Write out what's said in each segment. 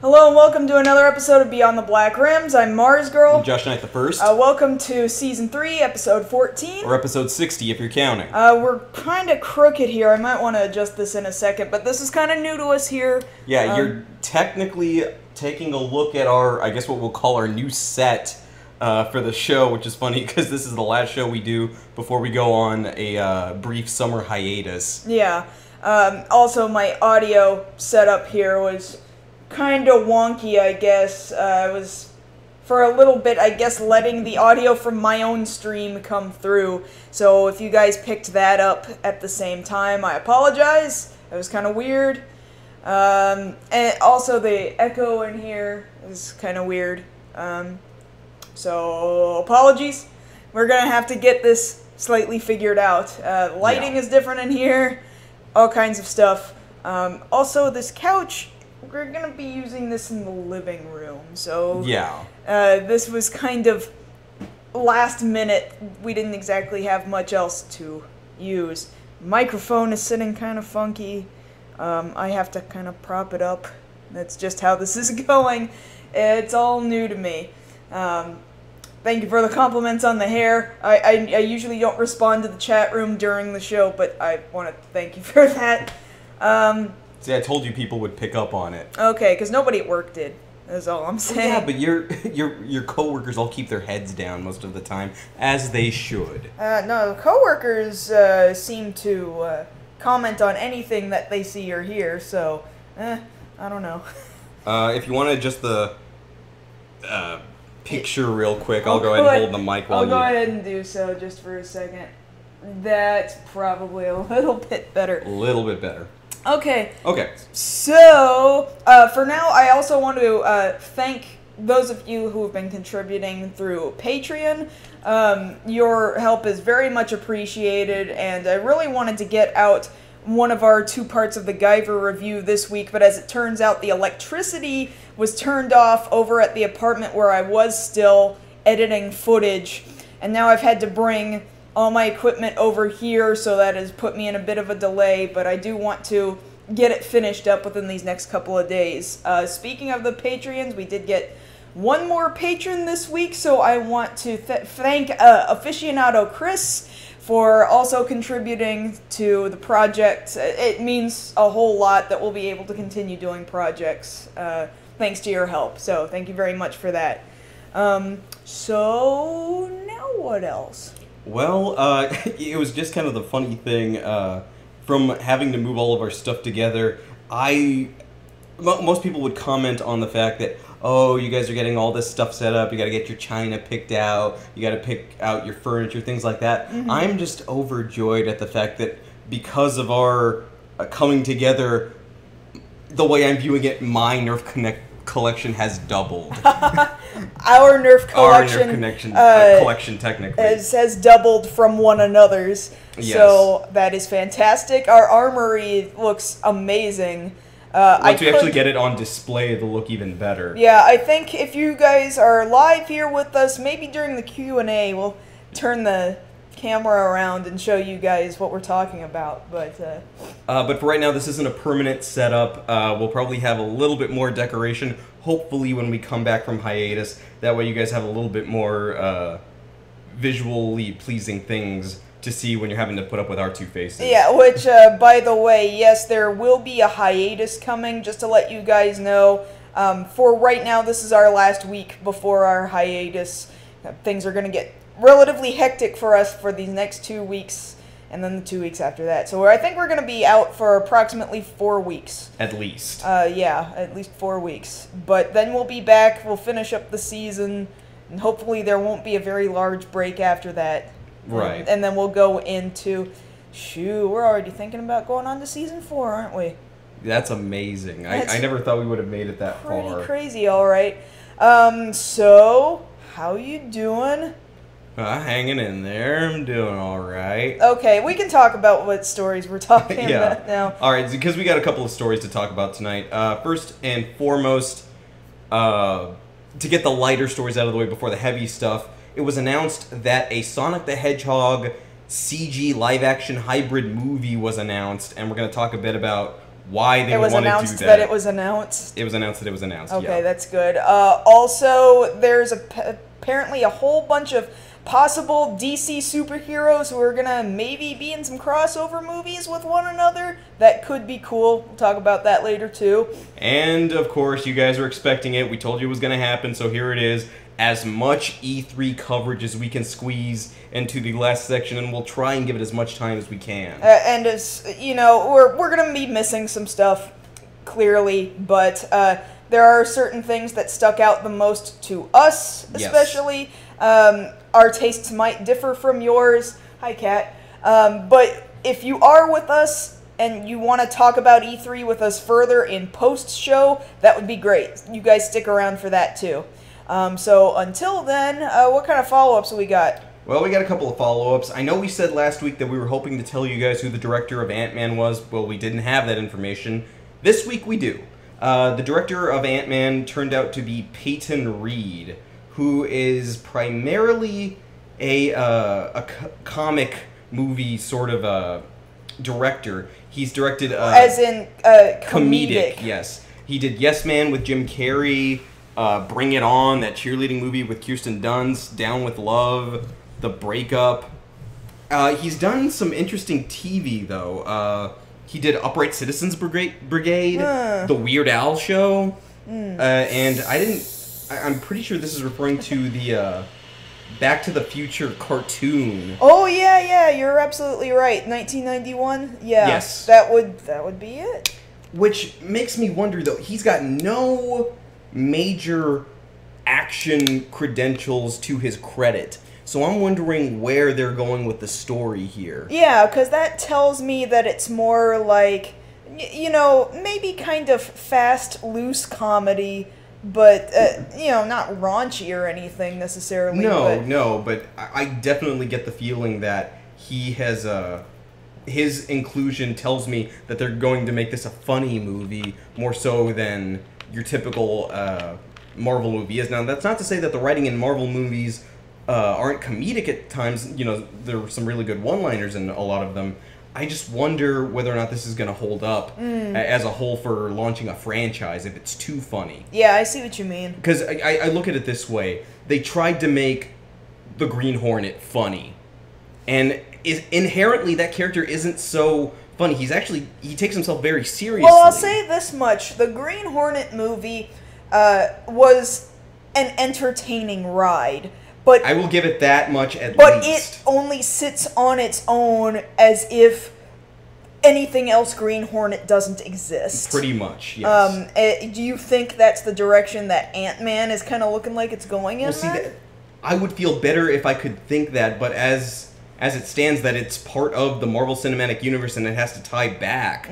Hello and welcome to another episode of Beyond the Black Rims. I'm Mars Girl. I'm Josh Knight the First. Welcome to Season 3, Episode 14. Or Episode 60 if you're counting. We're kind of crooked here. I might want to adjust this in a second, but this is kind of new to us here. Yeah, you're technically taking a look at our, I guess what we'll call our new set for the show, which is funny because this is the last show we do before we go on a brief summer hiatus. Yeah. Also, my audio setup here was kind of wonky, I guess. I was, for a little bit, I guess, letting the audio from my own stream come through. So if you guys picked that up at the same time, I apologize. It was kind of weird. And also the echo in here is kind of weird. So apologies. We're going to have to get this slightly figured out. Lighting is different in here. All kinds of stuff. Also, this couch, we're going to be using this in the living room, so yeah. This was kind of last minute. We didn't exactly have much else to use. Microphone is sitting kind of funky. I have to kind of prop it up. That's just how this is going. It's all new to me. Thank you for the compliments on the hair. I usually don't respond to the chat room during the show, but I want to thank you for that. See, I told you people would pick up on it. Okay, because nobody at work did. That's all I'm saying. Yeah, but your coworkers all keep their heads down most of the time, as they should. No, coworkers seem to comment on anything that they see or hear, so, I don't know. If you want to adjust the picture real quick, I'll go ahead and hold the mic while I'll go ahead and do so just for a second. That's probably a little bit better. A little bit better. Okay. Okay. So, for now, I also want to thank those of you who have been contributing through Patreon. Your help is very much appreciated, and I really wanted to get out one of our 2 parts of the Guyver review this week, but as it turns out, the electricity was turned off over at the apartment where I was still editing footage, and now I've had to bring all my equipment over here, so that has put me in a bit of a delay, but I do want to get it finished up within these next couple of days. Speaking of the Patreons, we did get one more patron this week, so I want to thank Aficionado Chris for also contributing to the project. It means a whole lot that we'll be able to continue doing projects thanks to your help, so thank you very much for that. So, now what else? Well, it was just kind of the funny thing, from having to move all of our stuff together, most people would comment on the fact that, oh, you guys are getting all this stuff set up, you gotta get your china picked out, you gotta pick out your furniture, things like that. Mm-hmm. I'm just overjoyed at the fact that because of our coming together, the way I'm viewing it, my Nerf collection has doubled. Our Nerf collection technically has doubled from one another's. Yes. So that is fantastic. Our armory looks amazing. Once we actually get it on display, it'll look even better. Yeah, I think if you guys are live here with us, maybe during the Q&A, we'll turn the camera around and show you guys what we're talking about. But for right now, this isn't a permanent setup. We'll probably have a little bit more decoration, hopefully when we come back from hiatus. That way you guys have a little bit more visually pleasing things to see when you're having to put up with our 2 faces. Yeah, which, by the way, yes, there will be a hiatus coming, just to let you guys know. For right now, this is our last week before our hiatus. Things are going to get relatively hectic for us for these next 2 weeks, and then the 2 weeks after that. So I think we're going to be out for approximately 4 weeks. At least. Yeah, at least 4 weeks. But then we'll be back, we'll finish up the season, and hopefully there won't be a very large break after that. Right. And then we'll go into, we're already thinking about going on to season 4, aren't we? That's amazing. I never thought we would have made it that far. Pretty crazy, alright. So, how you doing? Hanging in there. I'm doing alright. Okay, we can talk about what stories we're talking about now. Alright, because we got a couple of stories to talk about tonight. First and foremost, to get the lighter stories out of the way before the heavy stuff, it was announced that a Sonic the Hedgehog CG live-action hybrid movie was announced, and we're going to talk a bit about why they It would was want to do announced that. that it was announced. It was announced that it was announced. Okay, yeah. that's good. Also, there's apparently a whole bunch of possible DC superheroes who are gonna maybe be in some crossover movies with one another. That could be cool. We'll talk about that later too. And of course, you guys were expecting it. We told you it was going to happen, so here it is. As much E3 coverage as we can squeeze into the last section, and we'll try and give it as much time as we can. And as you know, we're gonna be missing some stuff, clearly, but there are certain things that stuck out the most to us, especially. Yes. Our tastes might differ from yours. Hi, Kat. But if you are with us and you want to talk about E3 with us further in post-show, that would be great. You guys stick around for that too. So until then, what kind of follow-ups we got? Well, we got a couple of follow-ups. I know we said last week that we were hoping to tell you guys who the director of Ant-Man was. Well, we didn't have that information. This week we do. The director of Ant-Man turned out to be Peyton Reed, who is primarily a comic movie sort of director. He's directed... As in comedic. Yes. He did Yes Man with Jim Carrey, Bring It On, that cheerleading movie with Kirsten Dunst, Down with Love, The Breakup. He's done some interesting TV, though. He did Upright Citizens Brigade, The Weird Al Show, and I'm pretty sure this is referring to the Back to the Future cartoon. Oh yeah, you're absolutely right. 1991. Yeah. Yes. That would be it. Which makes me wonder, though, he's got no major action credentials to his credit. So I'm wondering where they're going with the story here. Yeah, because that tells me that it's more like, you know, maybe kind of fast, loose comedy, but, you know, not raunchy or anything necessarily. No, but I definitely get the feeling that he has his inclusion tells me that they're going to make this a funny movie more so than your typical Marvel movie is. Now, that's not to say that the writing in Marvel movies aren't comedic at times. You know, there are some really good one-liners in a lot of them. I just wonder whether or not this is going to hold up as a whole for launching a franchise, if it's too funny. Yeah, I see what you mean. Because I look at it this way. They tried to make the Green Hornet funny. And inherently, that character isn't so funny. He takes himself very seriously. Well, I'll say this much. The Green Hornet movie was an entertaining ride. But I will give it that much at least. But it only sits on its own as if anything else Green Hornet doesn't exist. Pretty much, yes. Do you think that's the direction that Ant-Man is kind of looking like it's going in? Well, see, I would feel better if I could think that, but as it stands that it's part of the Marvel Cinematic Universe and it has to tie back,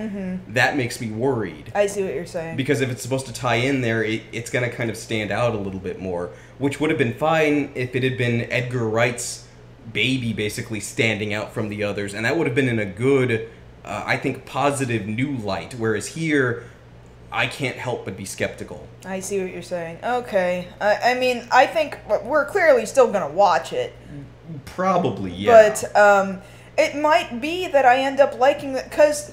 that makes me worried. I see what you're saying. Because if it's supposed to tie in there, it's going to kind of stand out a little bit more, which would have been fine if it had been Edgar Wright's baby basically standing out from the others, and that would have been in a good, I think, positive new light, whereas here, I can't help but be skeptical. I see what you're saying. Okay. I mean, I think we're clearly still going to watch it. Probably, yeah. But it might be that I end up liking it, because,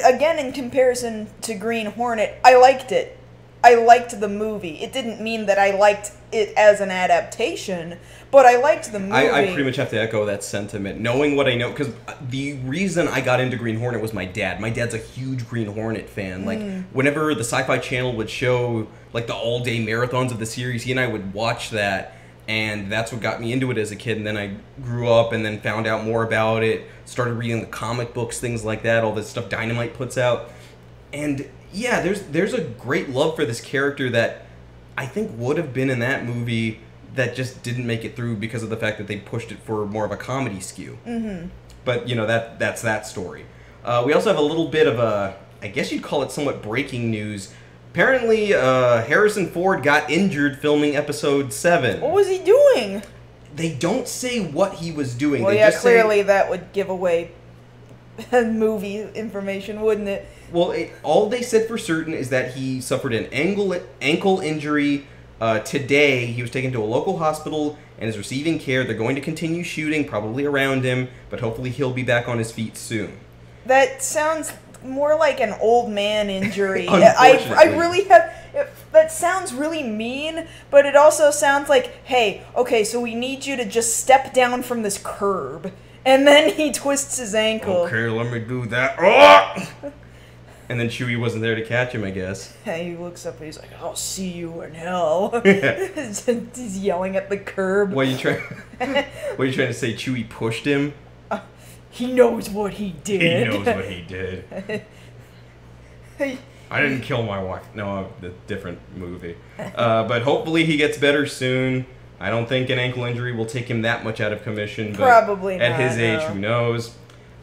again, in comparison to Green Hornet, I liked it. I liked the movie. It didn't mean that I liked it as an adaptation, but I liked the movie. I pretty much have to echo that sentiment, knowing what I know, because the reason I got into Green Hornet was my dad. My dad's a huge Green Hornet fan. Like, whenever the Sci-Fi Channel would show, like, the all-day marathons of the series, he and I would watch that, and that's what got me into it as a kid. And then I grew up and then found out more about it, started reading the comic books, things like that, all this stuff Dynamite puts out. And yeah, there's a great love for this character that I think would have been in that movie that just didn't make it through because of the fact that they pushed it for more of a comedy skew. But, you know, that's that story. We also have a little bit of a, I guess you'd call it somewhat breaking news. Apparently, Harrison Ford got injured filming Episode 7. What was he doing? They don't say what he was doing. Well, they yeah, just clearly that would give away movie information, wouldn't it? Well, all they said for certain is that he suffered an ankle injury today. He was taken to a local hospital and is receiving care. They're going to continue shooting, probably around him, but hopefully he'll be back on his feet soon. That sounds more like an old man injury. Unfortunately. I really have... That sounds really mean, but it also sounds like, hey, okay, so we need you to just step down from this curb. And then he twists his ankle. Okay, let me do that. Oh! And then Chewie wasn't there to catch him, I guess. He looks up and he's like, I'll see you in hell. He's yelling at the curb. What are you trying to say? Chewie pushed him? He knows what he did. He knows what he did. I didn't kill my wife. No, a different movie. But hopefully he gets better soon. I don't think an ankle injury will take him that much out of commission. But probably not. At his age, who knows?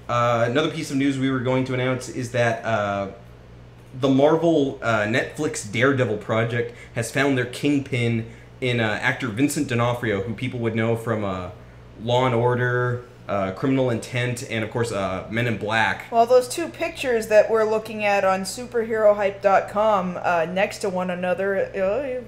Another piece of news we were going to announce is that the Marvel Netflix Daredevil project has found their kingpin in actor Vincent D'Onofrio, who people would know from Law & Order, Criminal Intent, and of course Men in Black. Well, those two pictures that we're looking at on superherohype.com next to one another,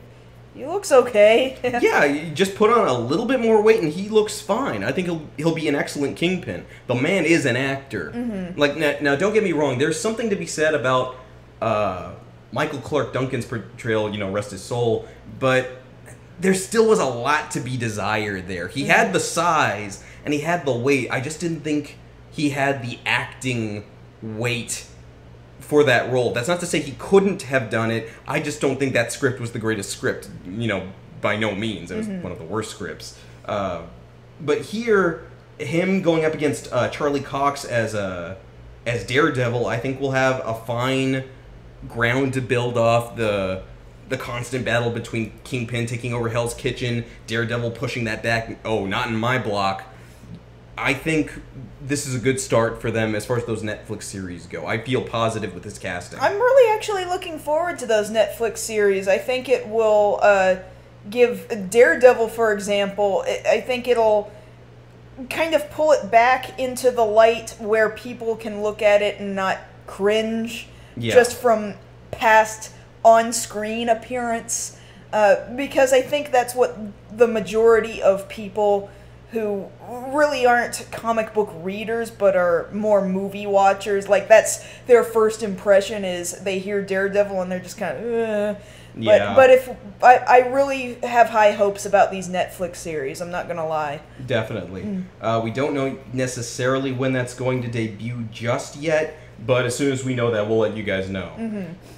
he looks okay. Yeah, you just put on a little bit more weight and he looks fine. I think he'll be an excellent Kingpin. The man is an actor. Mm-hmm. Like now, don't get me wrong. There's something to be said about Michael Clarke Duncan's portrayal. Rest his soul. But there still was a lot to be desired there. He had the size and he had the weight. I just didn't think he had the acting weight for that role. That's not to say he couldn't have done it. I just don't think that script was the greatest script. By no means. It was one of the worst scripts. But here, him going up against Charlie Cox as Daredevil, I think will have a fine ground to build off the constant battle between Kingpin taking over Hell's Kitchen, Daredevil pushing that back. Oh, not in my block. I think this is a good start for them as far as those Netflix series go. I feel positive with this casting. I'm really actually looking forward to those Netflix series. I think it will give Daredevil, for example, I think it'll kind of pull it back into the light where people can look at it and not cringe just from past on-screen appearance. Because I think that's what the majority of people who really aren't comic book readers but are more movie watchers, like that's their first impression is they hear Daredevil and they're just kind of But if I really have high hopes about these Netflix series, I'm not gonna lie. Definitely. We don't know necessarily when that's going to debut just yet, but as soon as we know that, we'll let you guys know.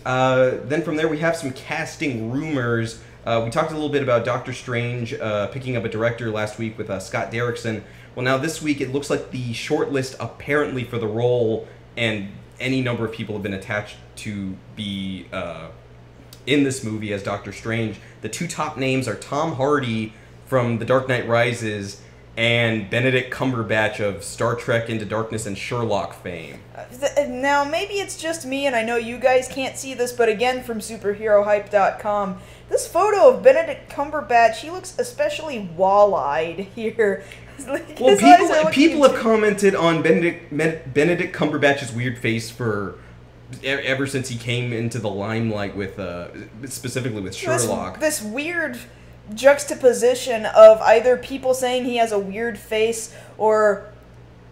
Then from there, we have some casting rumors. We talked a little bit about Doctor Strange picking up a director last week with Scott Derrickson. Well, now this week, it looks like the shortlist apparently for the role, and any number of people have been attached to be in this movie as Doctor Strange. The two top names are Tom Hardy from The Dark Knight Rises and Benedict Cumberbatch of Star Trek Into Darkness and Sherlock fame. Now, maybe it's just me, and I know you guys can't see this, but again, from superherohype.com, this photo of Benedict Cumberbatch, he looks especially wall-eyed here. Well, people have commented on Benedict Cumberbatch's weird face for ever since he came into the limelight with, specifically with Sherlock. This weird juxtaposition of either people saying he has a weird face or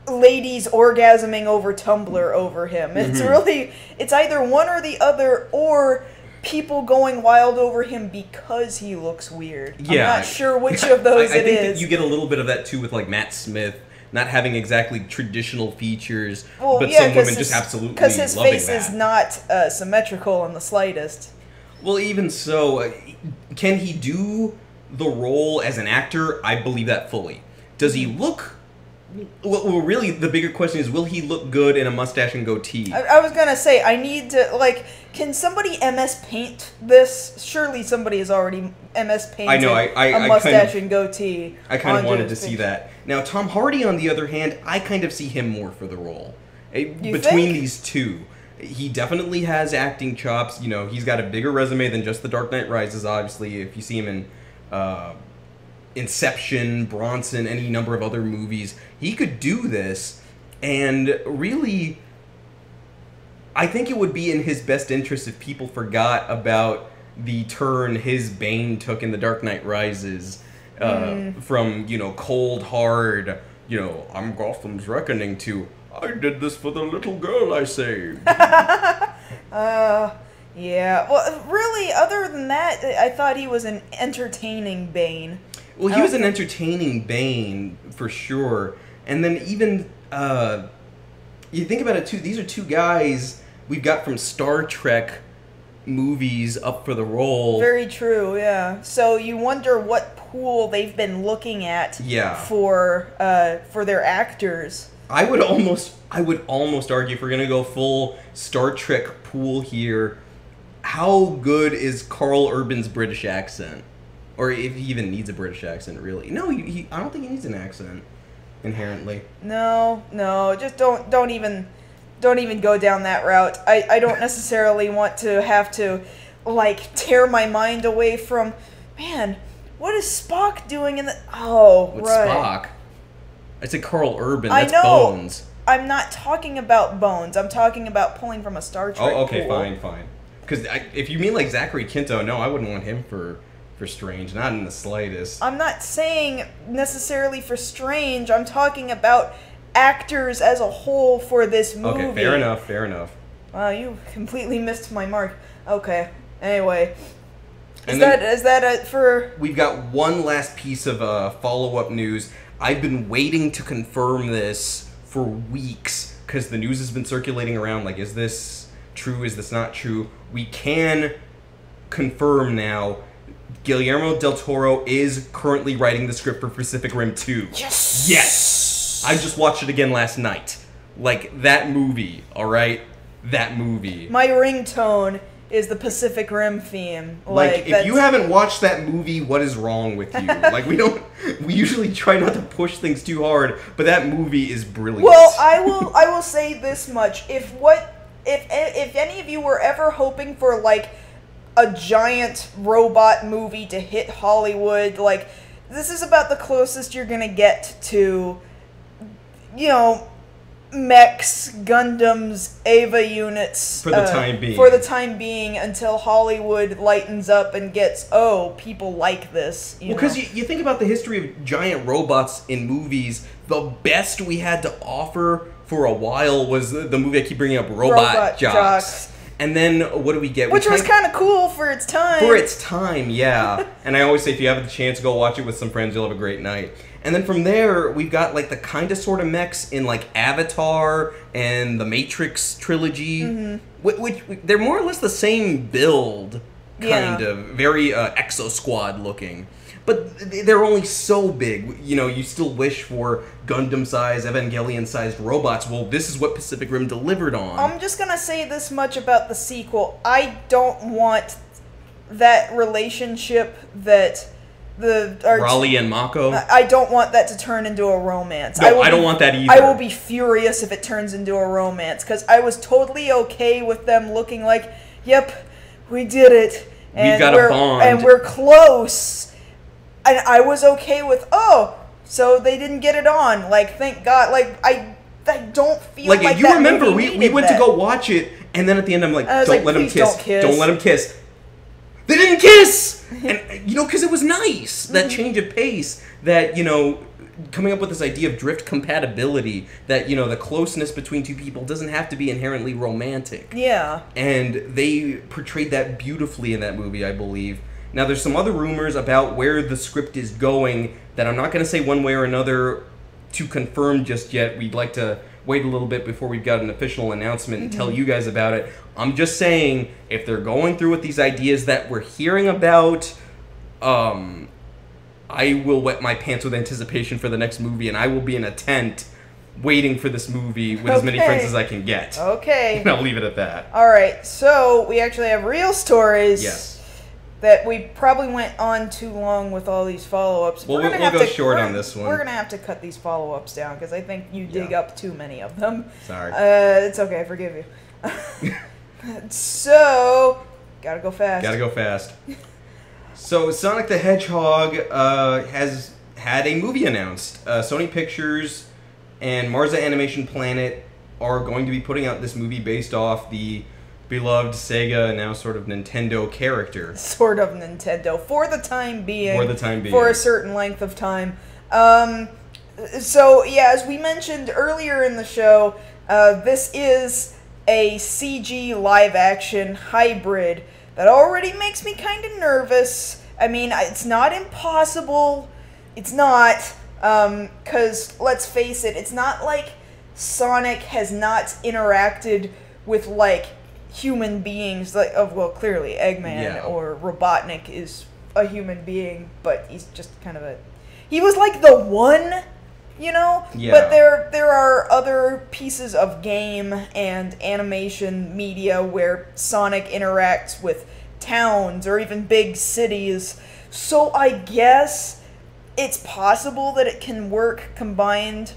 ladies orgasming over Tumblr over him. It's really, it's either one or the other, or people going wild over him because he looks weird. Yeah. I'm not sure which of those I think is. that you get a little bit of that too with like Matt Smith not having exactly traditional features, well, but yeah, some women just absolutely loving that. Because his face is not symmetrical in the slightest. Well, even so, can he do the role as an actor? I believe that fully. Does he look... Well, really, the bigger question is, will he look good in a mustache and goatee? I was gonna say, I need to, like, can somebody MS Paint this? Surely somebody has already MS Painted a mustache and goatee. I kind of wanted to see that. Now, Tom Hardy, on the other hand, I kind of see him more for the role. Between these two. He definitely has acting chops. You know, he's got a bigger resume than just The Dark Knight Rises, obviously. If you see him in Inception, Bronson, any number of other movies, he could do this. And really, I think it would be in his best interest if people forgot about the turn his Bane took in The Dark Knight Rises. From, you know, cold, hard, you know, I'm Gotham's reckoning to, I did this for the little girl I saved. Yeah. Well, really, other than that, I thought he was an entertaining Bane. Well, he was an entertaining Bane, for sure. And then even, you think about it, too, these are two guys we've got from Star Trek movies up for the role. Very true, yeah. So you wonder what pool they've been looking at for their actors. I would almost argue, if we're going to go full Star Trek pool here, how good is Carl Urban's British accent? Or if he even needs a British accent, really. No, I don't think he needs an accent, inherently. No, just don't even go down that route. I don't necessarily want to have to, like, tear my mind away from, man, what is Spock doing in the... Oh, What's right. Spock? I said Carl Urban, that's I know. Bones. I'm not talking about Bones. I'm talking about pulling from a Star Trek okay, pool. fine. Because if you mean, like, Zachary Quinto, no, I wouldn't want him for Strange, not in the slightest. I'm not saying necessarily for Strange. I'm talking about actors as a whole for this movie. Okay, fair enough. Wow, you completely missed my mark. Okay, anyway. Is And that it for... We've got one last piece of follow-up news. I've been waiting to confirm this for weeks, because the news has been circulating around, like, is this true, is this not true? We can confirm now, Guillermo del Toro is currently writing the script for Pacific Rim 2. Yes! I just watched it again last night. Like, that movie, alright? That movie. My ringtone is the Pacific Rim theme. Like if you haven't watched that movie, what is wrong with you? Like, we usually try not to push things too hard, but that movie is brilliant. Well, I will say this much. If any of you were ever hoping for, like, a giant robot movie to hit Hollywood, like, this is about the closest you're gonna get to, you know, mechs, Gundams, Eva units. For the time being. For the time being, until Hollywood lightens up and gets, oh, people like this. Well, because you think about the history of giant robots in movies, the best we had to offer for a while was the movie I keep bringing up, Robot Jocks. And then, what do we get? Which was kind of cool for its time. For its time, yeah. And I always say, if you have the chance, go watch it with some friends, you'll have a great night. And then from there, we've got, like, the kind of sort of mechs in, like, Avatar and the Matrix trilogy. Mm-hmm. Which they're more or less the same build, kind of. Very Exo-Squad looking. But they're only so big. You know, you still wish for Gundam-sized, Evangelion-sized robots. Well, this is what Pacific Rim delivered on. I'm just gonna say this much about the sequel. I don't want that relationship that... Raleigh and Mako? I don't want that to turn into a romance. No, I don't want that either. I will be furious if it turns into a romance, because I was totally okay with them looking like, yep, we did it. And we've got a bond. And we're close. And I was okay with, oh, so they didn't get it on. Like, thank God. Like, I don't feel like you that remember, movie we went that. to go watch it, and then at the end I'm like, don't let him kiss. Don't kiss. Don't let him kiss. They didn't kiss! And, you know, because it was nice. That change of pace. That, you know, coming up with this idea of drift compatibility. That, you know, the closeness between two people doesn't have to be inherently romantic. Yeah. And they portrayed that beautifully in that movie, I believe. Now, there's some other rumors about where the script is going that I'm not going to say one way or another to confirm just yet. We'd like to wait a little bit before we've got an official announcement and tell you guys about it. I'm just saying, if they're going through with these ideas that we're hearing about, I will wet my pants with anticipation for the next movie, and I will be in a tent waiting for this movie with as many friends as I can get. Okay. And I'll leave it at that. Alright, so we actually have real stories. Yes. That we probably went on too long with all these follow-ups. Well, we'll go short on this one. We're going to have to cut these follow-ups down, because I think you dig up too many of them. Sorry. It's okay, I forgive you. So, gotta go fast. Gotta go fast. So, Sonic the Hedgehog has had a movie announced. Sony Pictures and Marza Animation Planet are going to be putting out this movie based off the beloved Sega, now sort of Nintendo character. Sort of Nintendo, for the time being. For the time being. For a certain length of time. So, yeah, as we mentioned earlier in the show, this is a CG live-action hybrid that already makes me kind of nervous. I mean, it's not impossible. It's not, because, let's face it, it's not like Sonic has not interacted with, like, human beings. Like, well, clearly, Eggman or Robotnik is a human being, but he's just kind of a... He was, like, the one... You know? Yeah. But there are other pieces of game and animation media where Sonic interacts with towns or even big cities. So I guess it's possible that it can work combined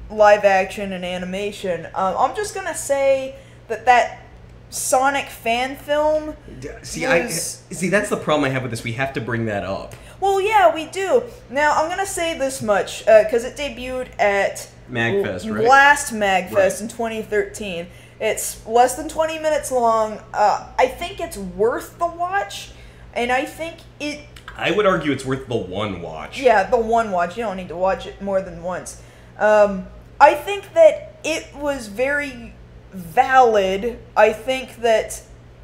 live action and animation. I'm just gonna say that Sonic fan film See, that's the problem I have with this. We have to bring that up. Well, yeah, we do. Now, I'm going to say this much, because it debuted at MagFest, right? last MagFest in 2013. It's less than 20 minutes long. I think it's worth the watch, and I think it... I would argue it's worth the one watch. Yeah, the one watch. You don't need to watch it more than once. I think that it was very valid. I think that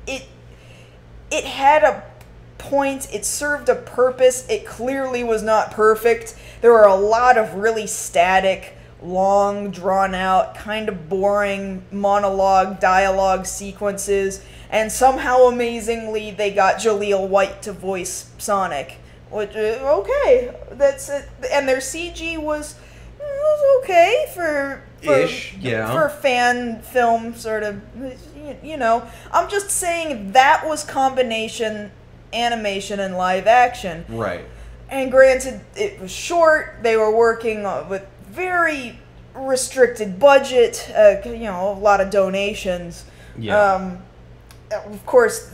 it had a point, it served a purpose. It clearly was not perfect. There were a lot of really static, long, drawn-out, kind of boring monologue, dialogue sequences, and somehow, amazingly, they got Jaleel White to voice Sonic. Which, okay, that's it. And their CG was okay for fan film, sort of, you know. I'm just saying that was combination animation and live action. Right. And granted, it was short. They were working with very restricted budget, you know, a lot of donations. Yeah. Of course,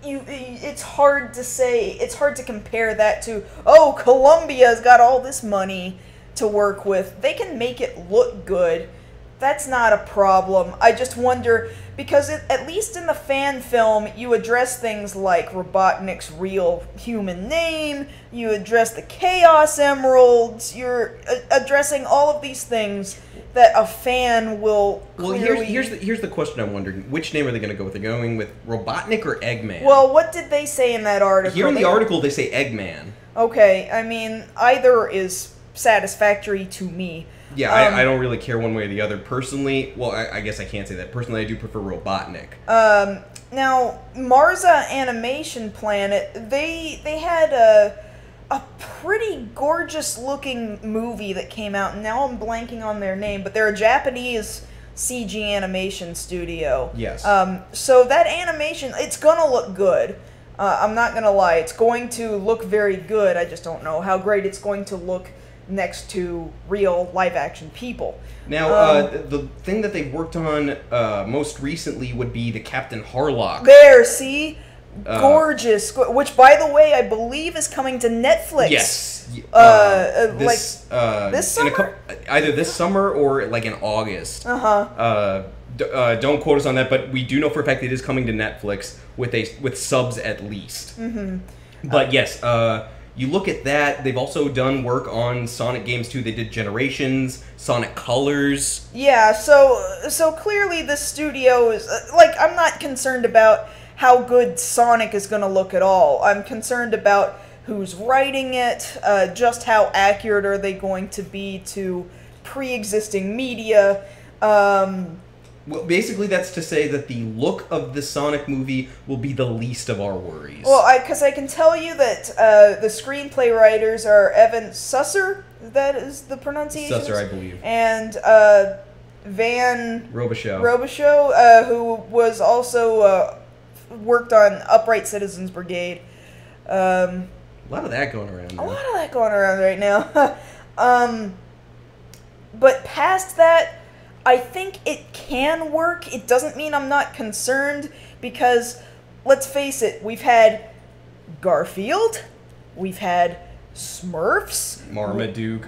it's hard to say, it's hard to compare that to, oh, Colombia's got all this money to work with. They can make it look good. That's not a problem. I just wonder, because at least in the fan film, you address things like Robotnik's real human name, you address the Chaos Emeralds, you're addressing all of these things that a fan will clearly... Well, here's the question I'm wondering. Which name are they going to go with? They're going with Robotnik or Eggman? Well, what did they say in that article? Here in the article, they say Eggman. Okay, I mean, either is satisfactory to me. Yeah, I don't really care one way or the other. Personally, well, I guess I can't say that. Personally, I do prefer Robotnik. Now, Marza Animation Planet, they had a pretty gorgeous-looking movie that came out, and now I'm blanking on their name, but they're a Japanese CG animation studio. Yes. So that animation, it's gonna look good. I'm not gonna lie, it's going to look very good. I just don't know how great it's going to look next to real live-action people. Now, the thing that they've worked on most recently would be the Captain Harlock. There, see? Gorgeous. Which, by the way, I believe is coming to Netflix. Yes. This summer? Either this summer or, like, in August. Uh-huh. Don't quote us on that, but we do know for a fact it is coming to Netflix with subs at least. Mm-hmm. But yes, you look at that, they've also done work on Sonic games too. They did Generations, Sonic Colors. Yeah, so clearly this studio is, I'm not concerned about how good Sonic is going to look at all. I'm concerned about who's writing it, just how accurate are they going to be to pre-existing media. Well, basically that's to say that the look of the Sonic movie will be the least of our worries. Well, because I can tell you that the screenplay writers are Evan Susser, that is the pronunciation? Susser, I believe. And Van Robichaux, who was also worked on Upright Citizens Brigade. A lot of that going around now. A lot of that going around right now. But past that, I think it can work. It doesn't mean I'm not concerned, because, let's face it, we've had Garfield, we've had Smurfs, Marmaduke,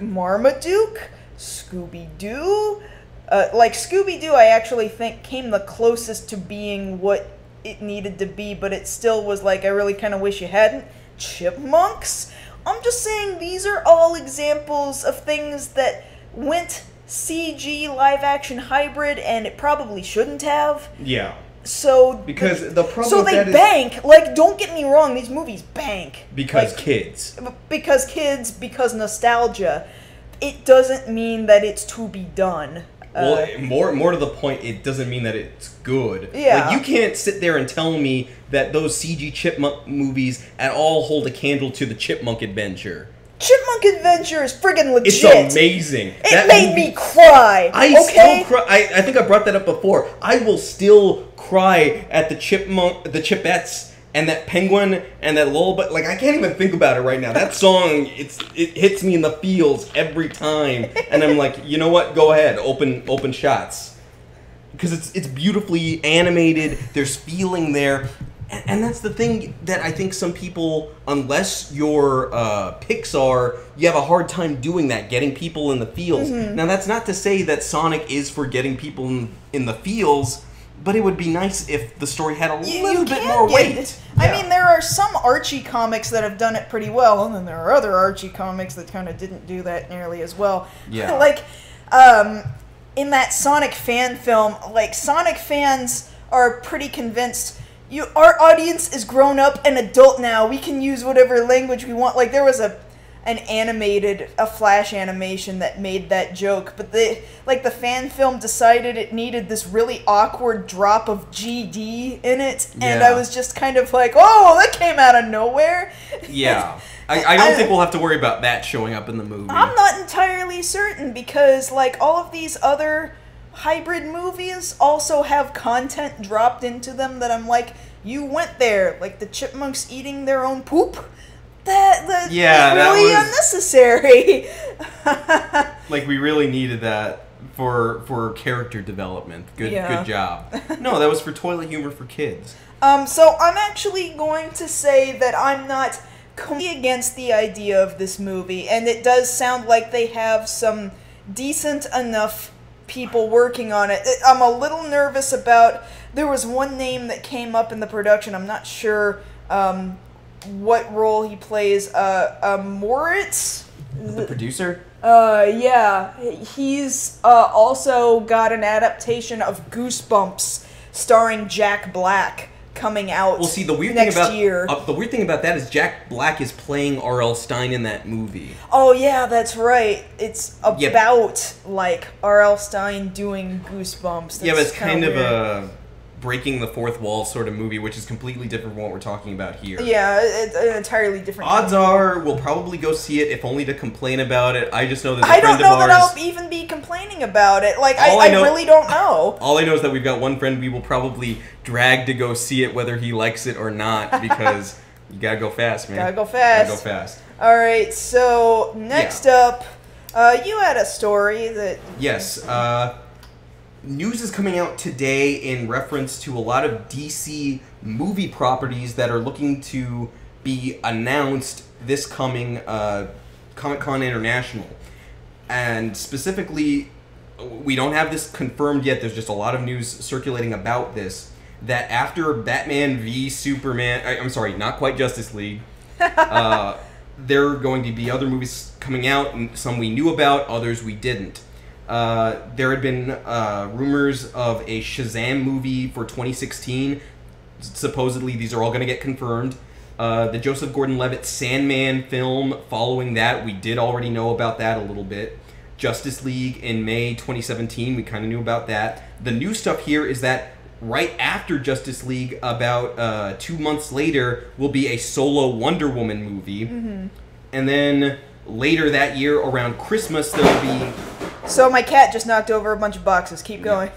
Scooby-Doo. Scooby-Doo, I actually think came the closest to being what it needed to be, but it still was like, I really kind of wish you hadn't. Chipmunks? I'm just saying these are all examples of things that went CG live-action hybrid, and it probably shouldn't have. Yeah. So because the problem so with they that bank. Like, don't get me wrong, these movies bank because like, kids. Because nostalgia. It doesn't mean that it's to be done. Well, more to the point, it doesn't mean that it's good. Yeah. Like, you can't sit there and tell me that those CG Chipmunk movies at all hold a candle to the Chipmunk Adventure. Chipmunk Adventure is friggin' legit. It's amazing. It made me cry. Still cry. I think I brought that up before. I will still cry at the Chipettes, and that penguin, and that lullaby. Like, I can't even think about it right now. That song, it hits me in the feels every time, and I'm like, you know what? Go ahead, open shots, because it's beautifully animated. There's feeling there. And that's the thing that I think some people, unless you're Pixar, you have a hard time doing that, getting people in the feels. Mm-hmm. Now, that's not to say that Sonic is for getting people in the feels, but it would be nice if the story had a little bit more weight. I mean, there are some Archie comics that have done it pretty well, and then there are other Archie comics that kind of didn't do that nearly as well. Yeah. Like, in that Sonic fan film, like, Sonic fans are pretty convinced... Our audience is grown up and adult now. We can use whatever language we want. Like, there was a Flash animation that made that joke, but the fan film decided it needed this really awkward drop of GD in it, and I was just kind of like, oh, that came out of nowhere. Yeah. I don't think we'll have to worry about that showing up in the movie. I'm not entirely certain, because, like, all of these other hybrid movies also have content dropped into them that I'm like, you went there, like the chipmunks eating their own poop. That really unnecessary. Like, we really needed that for character development. Good job. No, that was for toilet humor for kids. So I'm actually going to say that I'm not completely against the idea of this movie, and it does sound like they have some decent enough people working on it. I'm a little nervous about... There was one name that came up in the production. I'm not sure what role he plays. Moritz? The producer? Yeah. He's also got an adaptation of Goosebumps starring Jack Black coming out well, see, the weird next thing about, year. The weird thing about that is Jack Black is playing R.L. Stine in that movie. Oh, yeah, that's right. It's about, like, R.L. Stine doing Goosebumps. That's but it's kind of weird. a breaking the fourth wall sort of movie, which is completely different from what we're talking about here. Yeah, it's an entirely different... Odds are we'll probably go see it, if only to complain about it. I just know that I don't know that I'll even be complaining about it. Like, I really don't know. All I know is that we've got one friend we will probably drag to go see it, whether he likes it or not, because you gotta go fast, man. Gotta go fast. Gotta go fast. Alright, so next up, you had a story that... Yes, news is coming out today in reference to a lot of DC movie properties that are looking to be announced this coming Comic-Con International. And specifically, we don't have this confirmed yet, there's just a lot of news circulating about this, that after Batman v Superman, I'm sorry, not quite Justice League, there are going to be other movies coming out, and some we knew about, others we didn't. There had been rumors of a Shazam movie for 2016. Supposedly, these are all going to get confirmed. The Joseph Gordon-Levitt Sandman film following that, we did already know about that a little bit. Justice League in May 2017, we kind of knew about that. The new stuff here is that right after Justice League, about 2 months later, will be a solo Wonder Woman movie. Mm-hmm. And then later that year, around Christmas, there will be... So my cat just knocked over a bunch of boxes. Keep going.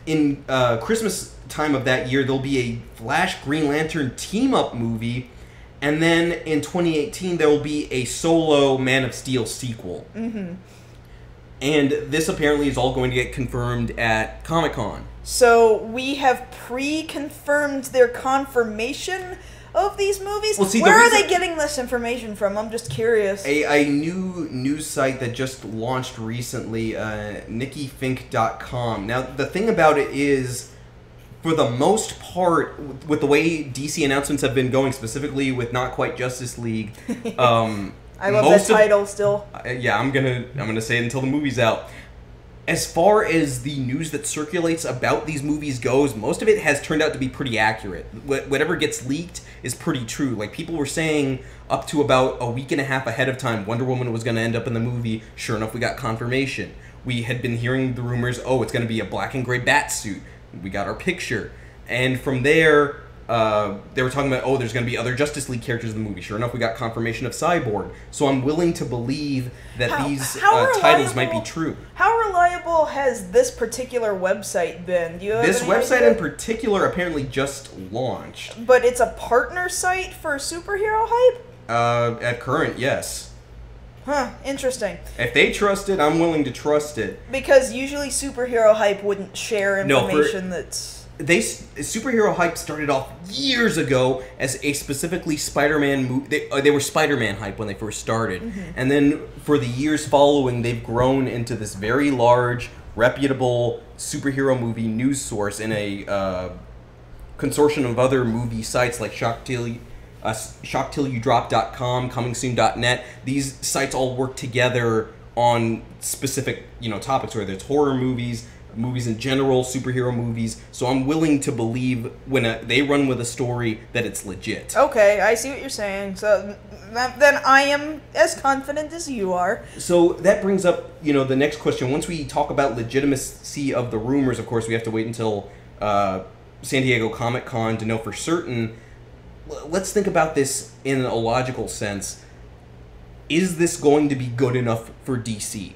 In Christmas time of that year, there'll be a Flash Green Lantern team-up movie, and then in 2018 there will be a solo Man of Steel sequel. Mm-hmm. And this apparently is all going to get confirmed at Comic-Con. So we have pre-confirmed their confirmation of these movies? Well, see, where are they getting this information from? I'm just curious. A new news site that just launched recently, NikkiFink.com. Now, the thing about it is, for the most part, with the way DC announcements have been going, specifically with Not Quite Justice League, I love that title still. Yeah, I'm gonna say it until the movie's out. As far as the news that circulates about these movies goes, most of it has turned out to be pretty accurate. Whatever gets leaked is pretty true. Like, people were saying up to about a week and a half ahead of time Wonder Woman was going to end up in the movie. Sure enough, we got confirmation. We had been hearing the rumors, oh, it's going to be a black and gray bat suit. We got our picture. And from there, they were talking about, oh, there's going to be other Justice League characters in the movie. Sure enough, we got confirmation of Cyborg. So I'm willing to believe that these titles might be true. How reliable has this particular website been? Do you have this any website idea? in particular apparently just launched. But it's a partner site for superhero hype? At current, yes. Huh, interesting. If they trust it, I'm willing to trust it. Because usually superhero hype wouldn't share information that's... Superhero hype started off years ago as a specifically Spider-Man movie. They were Spider-Man hype when they first started. Mm-hmm. And then for the years following, they've grown into this very large, reputable superhero movie news source in a consortium of other movie sites like ShockTillYouDrop.com, ComingSoon.net. These sites all work together on specific, topics, whether it's horror movies, movies in general, superhero movies. So I'm willing to believe when they run with a story that it's legit. Okay, I see what you're saying. So then I am as confident as you are. So that brings up, the next question. Once we talk about legitimacy of the rumors, of course, we have to wait until San Diego Comic-Con to know for certain. Let's think about this in a logical sense. Is this going to be good enough for DC?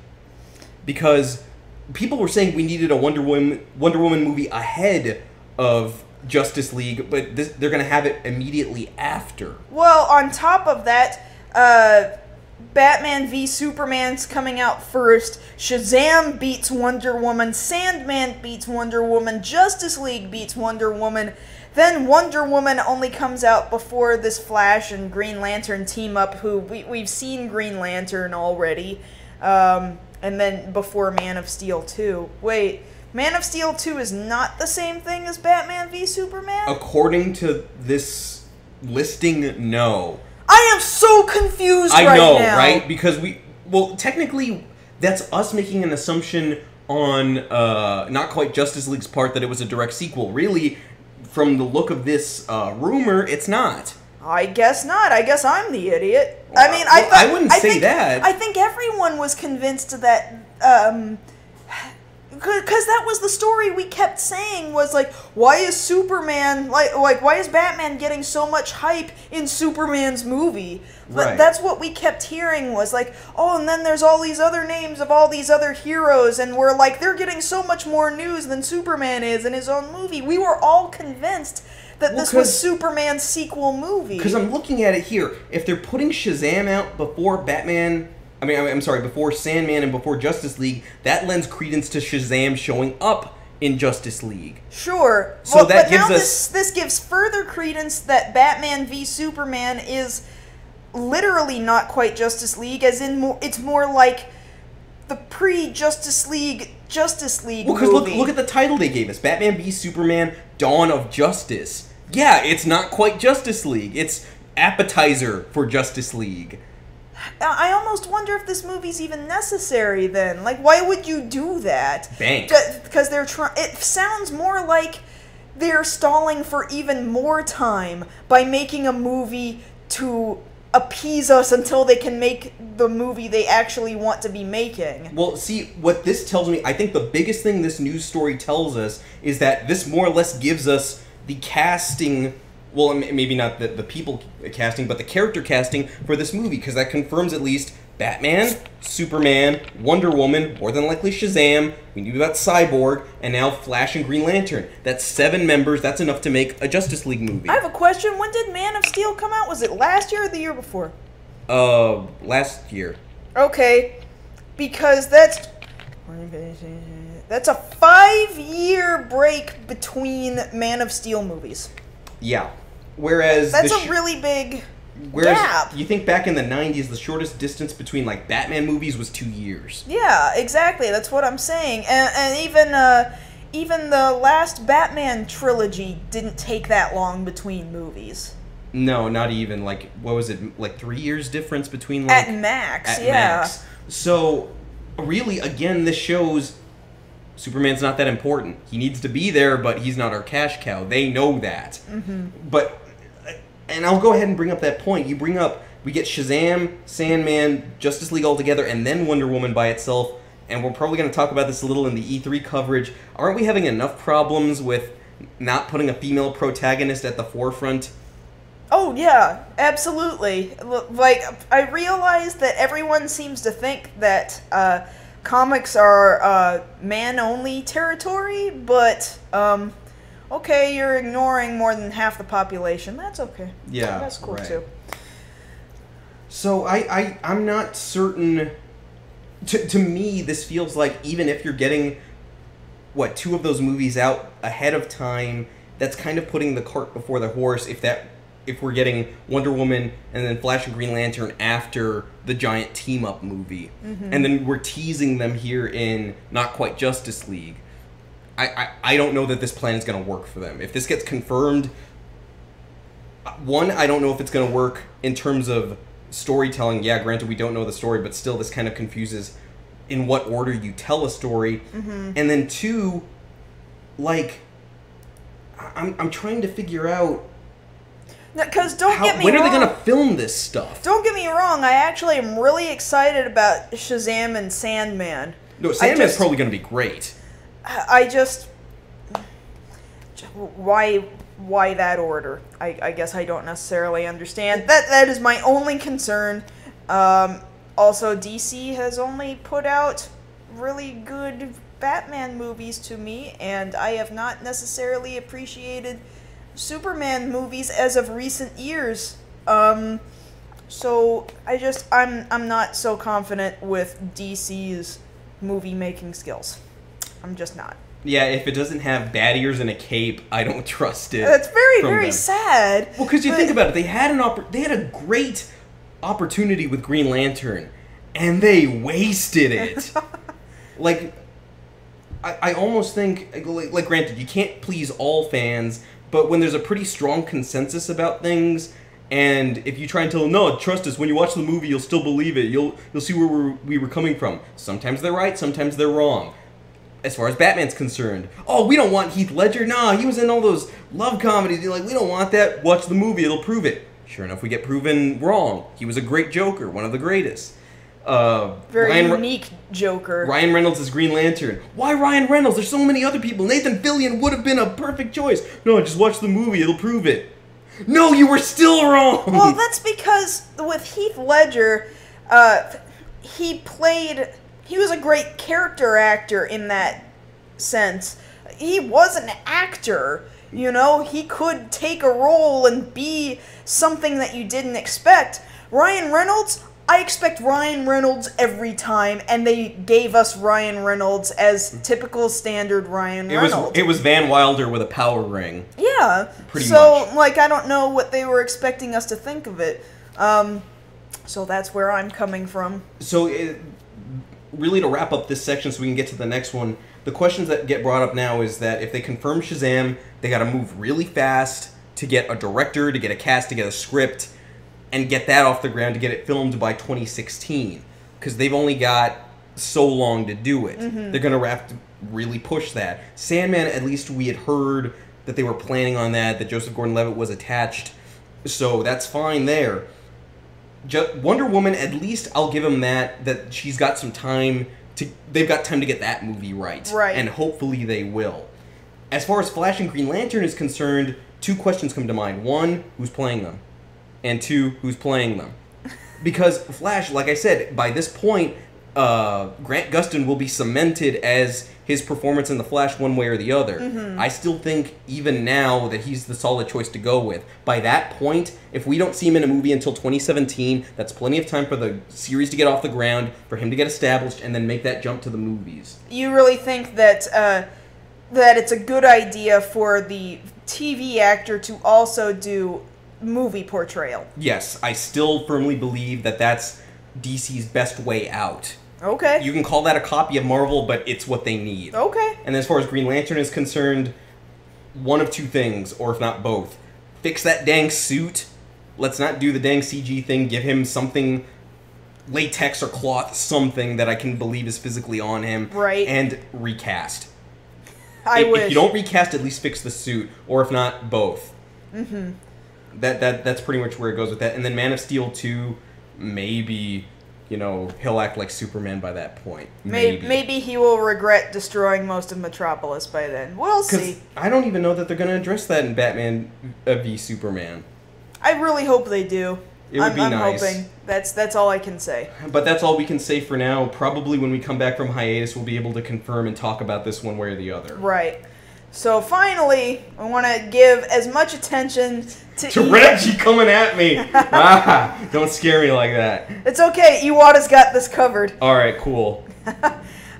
Because people were saying we needed a Wonder Woman movie ahead of Justice League, but they're going to have it immediately after. Well, on top of that, Batman v Superman's coming out first. Shazam beats Wonder Woman. Sandman beats Wonder Woman. Justice League beats Wonder Woman. Then Wonder Woman only comes out before this Flash and Green Lantern team up, who we've seen Green Lantern already. And then before Man of Steel 2. Wait, Man of Steel 2 is not the same thing as Batman v Superman? According to this listing, no. I am so confused right now. I know, right? Because technically, that's us making an assumption on not quite Justice League's part that it was a direct sequel. Really, from the look of this rumor, it's not. I guess not. I guess I'm the idiot. Well, I mean, I wouldn't say that. I think everyone was convinced that, because that was the story we kept saying was like, why is Superman, why is Batman getting so much hype in Superman's movie? Right. That's what we kept hearing was like, oh, and then there's all these other names of all these other heroes, and we're like, they're getting so much more news than Superman is in his own movie. We were all convinced that this was Superman's sequel movie. Because I'm looking at it here. If they're putting Shazam out before before Sandman and before Justice League, that lends credence to Shazam showing up in Justice League. Sure. So that gives us... This gives further credence that Batman v Superman is literally not quite Justice League, as in it's more like the pre-Justice League movie. Well, because look at the title they gave us. Batman v Superman, Dawn of Justice. Yeah, it's not quite Justice League. It's appetizer for Justice League. I almost wonder if this movie's even necessary then. Like, why would you do that? Bank. Because they're trying... It sounds more like they're stalling for even more time by making a movie to appease us until they can make the movie they actually want to be making. Well, see, what this tells me, I think the biggest thing this news story tells us is that this more or less gives us the casting, well, maybe not the people casting, but the character casting for this movie, because that confirms at least Batman, Superman, Wonder Woman, more than likely Shazam, we knew about Cyborg, and now Flash and Green Lantern. That's 7 members, that's enough to make a Justice League movie. I have a question, when did Man of Steel come out? Was it last year or the year before? Last year. Okay, because that's a 5-year break between Man of Steel movies. Yeah. Whereas that's a really big gap. You think back in the 90s, the shortest distance between like Batman movies was 2 years. Yeah, exactly. That's what I'm saying. And even the last Batman trilogy didn't take that long between movies. No, not even. Like, what was it? Like 3 years difference between, like... At max, at yeah. Max. So, really, again, this shows Superman's not that important. He needs to be there, but he's not our cash cow. They know that. But, and I'll go ahead and bring up that point. You bring up, we get Shazam, Sandman, Justice League all together, and then Wonder Woman by itself. And we're probably going to talk about this a little in the E3 coverage. Aren't we having enough problems with not putting a female protagonist at the forefront? Oh, yeah, absolutely. Like, I realize that everyone seems to think that comics are man-only territory, but, okay, you're ignoring more than half the population. That's okay. Yeah, that's cool, right. too. So I'm not certain... To me, this feels like even if you're getting, what, 2 of those movies out ahead of time, that's kind of putting the cart before the horse if we're getting Wonder Woman and then Flash and Green Lantern after the giant team-up movie. And then we're teasing them here in Not Quite Justice League. I don't know that this plan is going to work for them. If this gets confirmed, one, I don't know if it's going to work in terms of storytelling. Yeah, granted, we don't know the story, but still this kind of confuses in what order you tell a story. And then 2, like, I'm trying to figure out... Because when are they going to film this stuff? Don't get me wrong, I actually am really excited about Shazam and Sandman. No, Sandman's probably going to be great. I just... Why that order? I guess I don't necessarily understand. That is my only concern. Also, DC has only put out really good Batman movies to me, and I have not necessarily appreciated Superman movies as of recent years. So I'm not so confident with DC's movie making skills. I'm just not. Yeah, if it doesn't have bat ears and a cape, I don't trust it. That's very sad. Well, because you think about it, they had a great opportunity with Green Lantern, and they wasted it. Like, I almost think, like, granted, you can't please all fans, but when there's a pretty strong consensus about things, and if you try and tell them, no, trust us, when you watch the movie, you'll still believe it. You'll see where we were coming from. Sometimes they're right, sometimes they're wrong. As far as Batman's concerned, oh, we don't want Heath Ledger. Nah, he was in all those love comedies. You're like, we don't want that. Watch the movie; it'll prove it. Sure enough, we get proven wrong. He was a great Joker, one of the greatest. Very unique Joker. Ryan Reynolds is Green Lantern. Why Ryan Reynolds? There's so many other people. Nathan Fillion would have been a perfect choice. No, just watch the movie; it'll prove it. No, you were still wrong. Well, that's because with Heath Ledger, he was a great character actor in that sense. He was an actor, you know? He could take a role and be something that you didn't expect. Ryan Reynolds, I expect Ryan Reynolds every time, and they gave us Ryan Reynolds as typical standard Ryan Reynolds. It was Van Wilder with a power ring. Yeah. Pretty much. So, like, I don't know what they were expecting us to think of it. So that's where I'm coming from. So, really to wrap up this section so we can get to the next one, the questions that get brought up now is that if they confirm Shazam, they got to move really fast to get a director, to get a cast, to get a script, and get that off the ground to get it filmed by 2016. Because they've only got so long to do it. They're going to have to really push that. Sandman, at least we had heard that they were planning on that Joseph Gordon-Levitt was attached. So that's fine there. Wonder Woman, at least I'll give them that she's got some time they've got time to get that movie right. Right. And hopefully they will. As far as Flash and Green Lantern is concerned, 2 questions come to mind. 1, who's playing them? And 2, who's playing them? Because Flash, like I said, by this point, Grant Gustin will be cemented as his performance in The Flash one way or the other. I still think, even now, that he's the solid choice to go with. By that point, if we don't see him in a movie until 2017, that's plenty of time for the series to get off the ground, for him to get established, and then make that jump to the movies. You really think that that it's a good idea for the TV actor to also do movie portrayal? Yes, I still firmly believe that that's DC's best way out. Okay. You can call that a copy of Marvel, but it's what they need. Okay. And as far as Green Lantern is concerned, one of 2 things, or if not both. Fix that dang suit let's not do the dang CG thing. Give him something, latex or cloth, something that I can believe is physically on him. Right. And recast. I wish. If you don't recast, at least fix the suit, or if not, both. Mm-hmm. That's pretty much where it goes with that. And then Man of Steel 2, maybe, you know, he'll act like Superman by that point. Maybe he will regret destroying most of Metropolis by then. We'll see. I don't even know that they're going to address that in Batman v Superman. I really hope they do. It would be nice. I'm hoping. That's all I can say. But that's all we can say for now. Probably when we come back from hiatus, we'll be able to confirm and talk about this one way or the other. Right. So finally, I want to give as much attention to Reggie coming at me. Don't scare me like that. It's okay. Iwata's got this covered. All right, cool.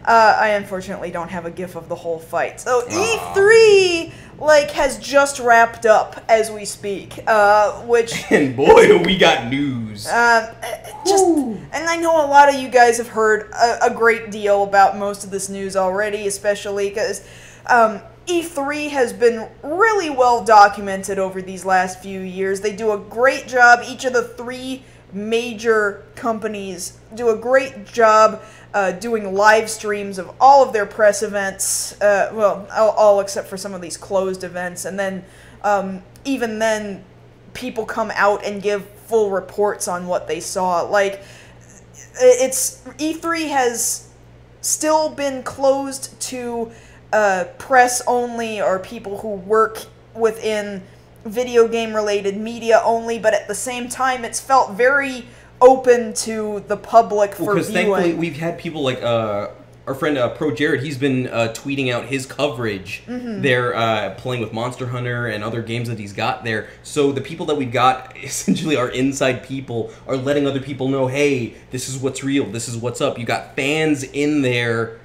I unfortunately don't have a GIF of the whole fight. So E3 has just wrapped up as we speak, which and boy, do we got news. And I know a lot of you guys have heard a great deal about most of this news already, especially because E3 has been really well documented over these last few years. They do a great job. Each of the three major companies do a great job doing live streams of all of their press events, well, all except for some of these closed events, and then even then people come out and give full reports on what they saw. Like, E3 has still been closed to press only, or people who work within video game related media only, but at the same time it's felt very open to the public for viewing. Because thankfully we've had people like our friend Pro Jared, he's been tweeting out his coverage. They're playing with Monster Hunter and other games that he's got there. So the people that we've got, essentially our inside people, are letting other people know, hey, this is what's real, this is what's up. You got fans in there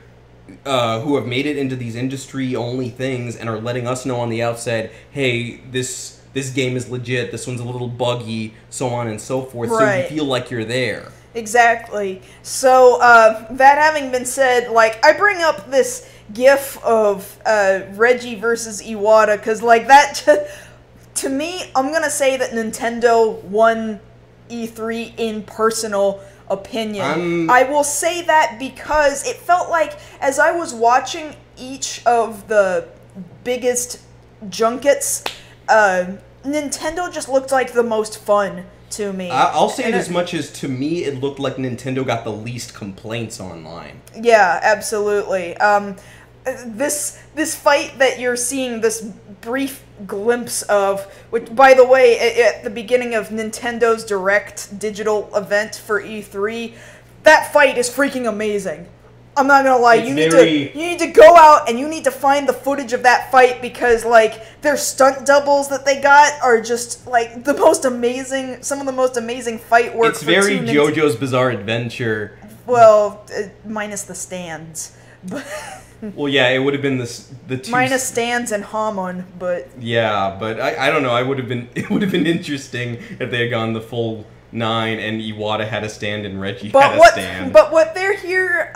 who have made it into these industry-only things and are letting us know on the outside, hey, this game is legit, this one's a little buggy, so on and so forth, so you feel like you're there. Exactly. So, that having been said, I bring up this gif of Reggie versus Iwata, because, that, to me, I'm gonna say that Nintendo won E3 in personal opinion. I will say that because it felt like, as I was watching each of the biggest junkets, Nintendo just looked like the most fun to me. I'll say it as much as, to me, it looked like Nintendo got the least complaints online. Yeah, absolutely. This fight that you're seeing, this brief glimpse of, which, by the way, at the beginning of Nintendo's Direct digital event for E3, that fight is freaking amazing. I'm not gonna lie, you need to go out and you need to find the footage of that fight, because their stunt doubles that they got are just the most amazing, some of the most amazing fight work. It's very JoJo's Bizarre Adventure. Well, minus the stands. Well, yeah, it would have been the two minus stands and Hamon, but yeah, but I don't know. It would have been interesting if they had gone the full 9 and Iwata had a stand and Reggie had a stand. But what they're here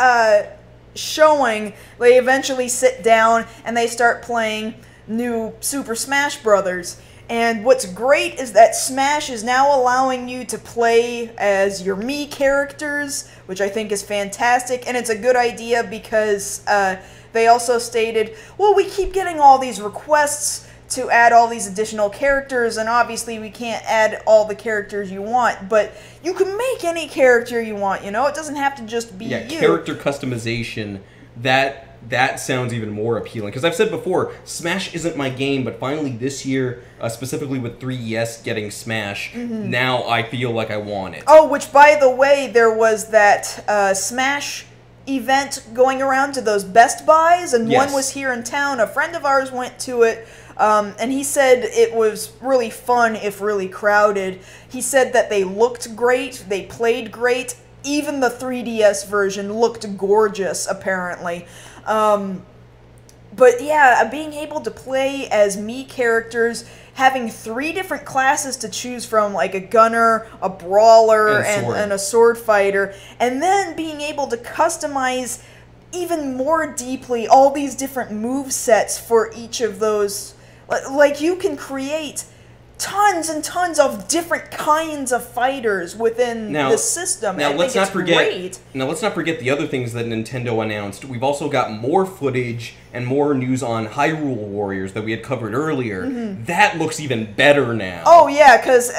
showing, they eventually sit down and they start playing new Super Smash Brothers. And what's great is that Smash is now allowing you to play as your Mii characters, which I think is fantastic, and it's a good idea because they also stated, well, we keep getting all these requests to add all these additional characters, and obviously we can't add all the characters you want, but you can make any character you want, you know? It doesn't have to just be you. Character customization, that sounds even more appealing. Because I've said before, Smash isn't my game, but finally this year, specifically with 3DS getting Smash, now I feel like I want it. Oh, which, by the way, there was that Smash event going around to those Best Buys, and one was here in town. A friend of ours went to it, and he said it was really fun, if really crowded. He said that they looked great, they played great, even the 3DS version looked gorgeous, apparently. But yeah, being able to play as Mii characters, having 3 different classes to choose from, like a gunner, a brawler, and a sword fighter, and then being able to customize even more deeply all these different move sets for each of those. Like, you can create tons and tons of different kinds of fighters within the system. Now, let's not forget. Great. Now, let's not forget the other things that Nintendo announced. We've also got more footage and more news on Hyrule Warriors that we had covered earlier. That looks even better now. Oh yeah, because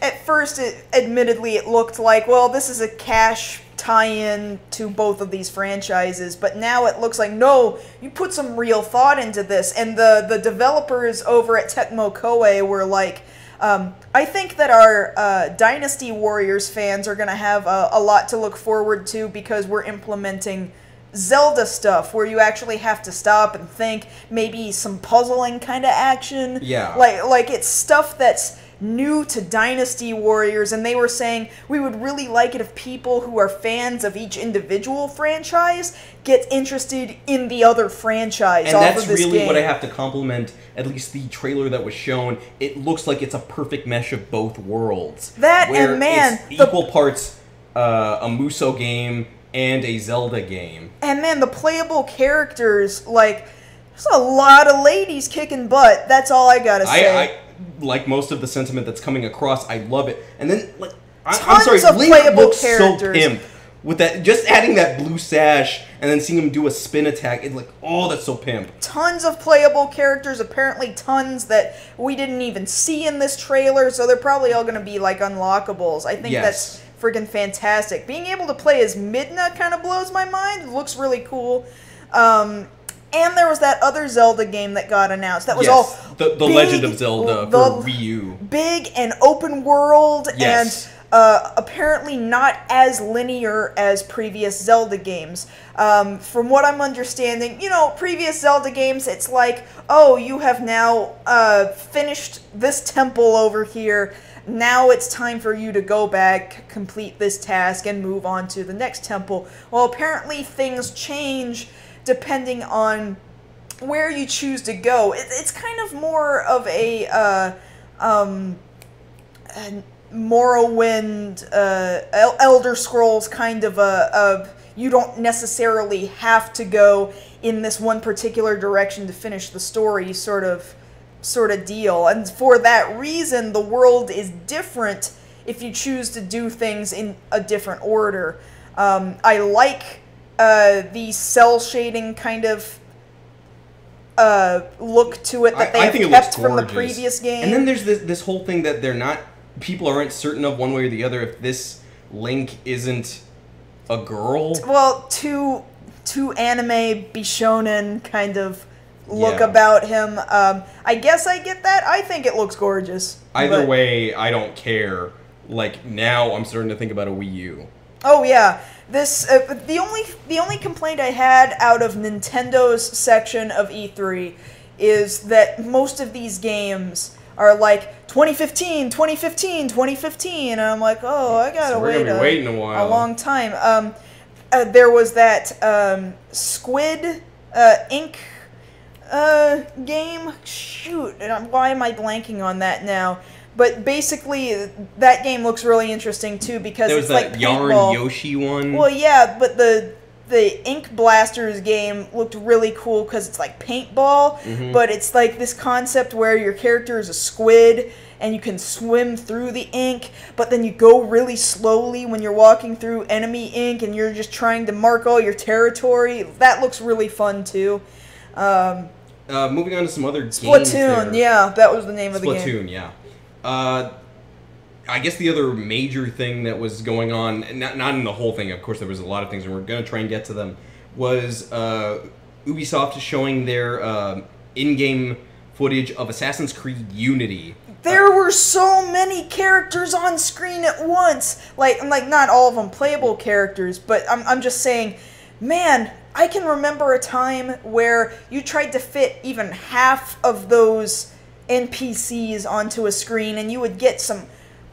at first, admittedly, it looked like, well, this is a cash tie-in to both of these franchises, but now it looks like, no, you put some real thought into this, and the developers over at Tecmo Koei were like, I think that our Dynasty Warriors fans are going to have a lot to look forward to, because we're implementing Zelda stuff where you actually have to stop and think, maybe some puzzling kind of action. Yeah. Like it's stuff that's new to Dynasty Warriors, and they were saying, we would really like it if people who are fans of each individual franchise get interested in the other franchise. And off that's of this really game. what I have to compliment, at least the trailer that was shown. It looks like it's a perfect mesh of both worlds. That, where and man, it's equal parts a Musou game and a Zelda game. And man, the playable characters, like, there's a lot of ladies kicking butt. That's all I gotta say. I like most of the sentiment that's coming across. I love it. And then, like, I'm Tons sorry, of Link playable looks so characters. pimp. With that, just adding that blue sash and then seeing him do a spin attack, it's like, oh, that's so pimp. Tons of playable characters, apparently tons that we didn't even see in this trailer, so they're probably all going to be, like, unlockables. I think that's friggin' fantastic. Being able to play as Midna kind of blows my mind. It looks really cool. And there was that other Zelda game that got announced. That was all the big, Legend of Zelda for Wii U. Big and open world, Yes. and apparently not as linear as previous Zelda games. From what I'm understanding, you know, previous Zelda games, it's like, oh, you have now finished this temple over here. Now it's time for you to go back, complete this task, and move on to the next temple. Well, apparently things change depending on where you choose to go. It's kind of more of a Morrowind, Elder Scrolls kind of a you don't necessarily have to go in this one particular direction to finish the story sort of deal. And for that reason, the world is different if you choose to do things in a different order. I like the cell shading kind of look to it that they have kept from the previous game. And then there's this whole thing that people aren't certain of one way or the other if this Link isn't a girl. Well, too anime bishonen kind of look about him. I guess I get that. I think it looks gorgeous. Either way, I don't care. Like, now I'm starting to think about a Wii U. Oh yeah, this the only complaint I had out of Nintendo's section of E3 is that most of these games are like 2015, 2015, 2015, and I'm like, oh, I gotta wait a while. A long time. There was that Squid Ink game. Shoot, why am I blanking on that now? But basically, that game looks really interesting too because it's like paintball. There was that Yarn Yoshi one. Well, yeah, but the Ink Blasters game looked really cool because it's like paintball, but it's like this concept where your character is a squid and you can swim through the ink, but then you go really slowly when you're walking through enemy ink and you're just trying to mark all your territory. That looks really fun too. Moving on to some other games. Splatoon, yeah, that was the name of the game. Splatoon, yeah. I guess the other major thing that was going on, not in the whole thing, of course there was a lot of things, and we're going to try and get to them, was Ubisoft showing their in-game footage of Assassin's Creed Unity. There were so many characters on screen at once. Like not all of them playable characters, but I'm just saying, man, I can remember a time where you tried to fit even half of those NPCs onto a screen and you would get some